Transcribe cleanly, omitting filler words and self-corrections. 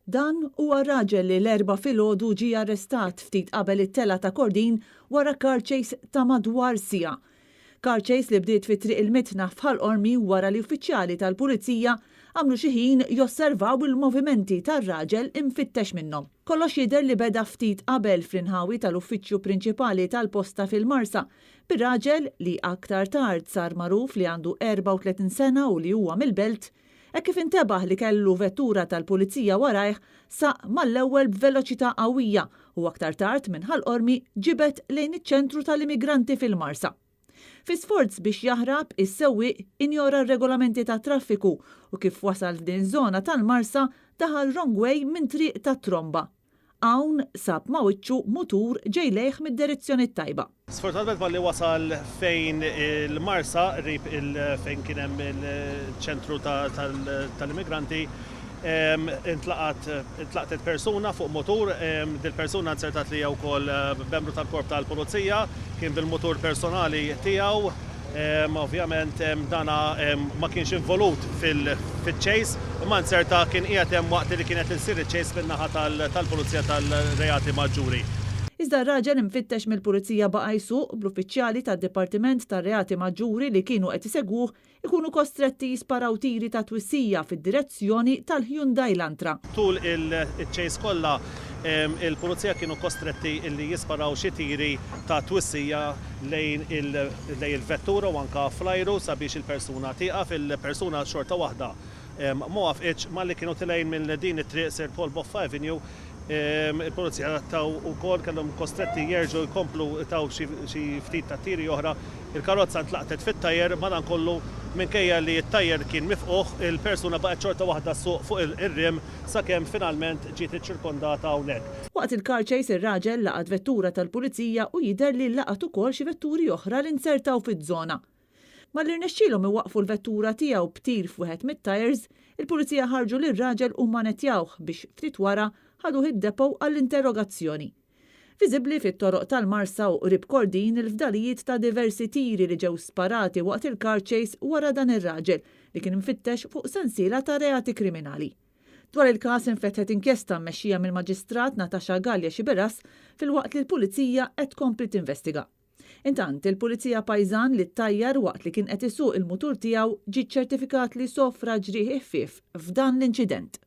Dan huwa raġel li l-4 filgħodu ġie arrestat ftit qabel it-tela ta' Kordin wara car chase ta' madwar siegħa. Car chase li bdiet fi triq il-Mitna f'Ħallqormi wara li uffiċjali tal-Pulizija għamlu xi ħin josservaw il-movimenti tar-raġel imfittex minnhom. Kollox jidher li beda ftit qabel fl-inħawi tal-uffiċċju prinċipali tal-posta fil-Marsa bir-raġel li aktar tard sar magħruf li għandu 34 sena u li huwa mill-Belt. Kif intebaħ li kellu vettura tal-Pulizija warajh saq mal-ewwel b'veloċità qawwija u aktar tard minn Ħallqormi ġibet lejn iċ-ċentru tal-immigranti fil-Marsa. Fi sforz biex jaħrab is-sewwieq injora r-regolamenti ta' traffiku u kif wasal f'din żona tal-Marsa daħal wrong way minn triq tat Tromba. Hawn sab ma' wiċċu mutur ġej lejh mid-direzzjoni tajba. Sfortunatament ma li wasal fejn il-Marsa, rib fejn kien hemm il-ċentru tal-immigranti, intlaqtet persuna fuq motur, dil-persuna nsertat li wkoll membru tal-korp tal-Pulizija, kien bil-motur personali tiegħu. Ovvjament dana ma kienx involut fil-chase, imma nserta kien qiegħed hemm waqt li kienet issir iċ-chase min-naħa tal-Pulizija tal-Reati Maġġuri. Iżda r-raġel imfittex mill-Pulizija baqa' jsuq bl-uffiċjali tad-Dipartiment tar-Reati Maġġuri li kienu qed isegwuh ikunu kostretti jisparaw tiri ta' twissija fid-direzzjoni tal-Hyundai Elantra. Tul il-chase kollha il-Pulizija kienu kostretti li jisparaw xi tiri ta' twissija lejn il-vettura u anke flajru sabiex il-persuna tieqaf, il-persuna xorta waħda ma wafqitx malli kienu tilejn minn din it-triq Sir Paul Boffa Avenue. Il-Pulizija taw ukoll kellhom kostretti jerġgħu jkomplu taw xi ftit ta' tiri oħra. Il-karozza ntlaqtet fit-tajjer madankollu minkejja li t-tajjer kien mifquh, il-persuna baqgħet xorta waħda fuq ir-rim sakemm finalment ġiet iċċirkondata hawnhekk. Waqt il-car chase ir-raġel laqat vettura tal-Pulizija u jidher li laqat ukoll xi vetturi oħra li nsertaw fiż-żona. Malli rnexxielhom iwaqfu l-vettura tiegħu btir f'wieħed mit-tajers, il-Pulizija ħarġu lir-raġel u mmanettjawh biex ftit wara ħadu id-depow għall-interrogazzjoni. Viżibbli fit-toroq tal-Marsa u qrib Kordin il-fdalijiet ta' diversi tiri li ġew sparati waqt il-car chase wara dan ir-raġel li kien mfittex fuq sensiela ta' reati kriminali. Dwar il-każ infetħet inkjesta mmexxija mill-Maġistrat Natasha Gallia Xiberas fil-waqt li l-Pulizija qed tkompli tinvestiga. Intant il-Pulizija Pajżan li ttajjar waqt li kien qed isuq il-mutur tiegħu ġie ċertifikat li sofra ġrieħ ħfief f'dan l-inċident.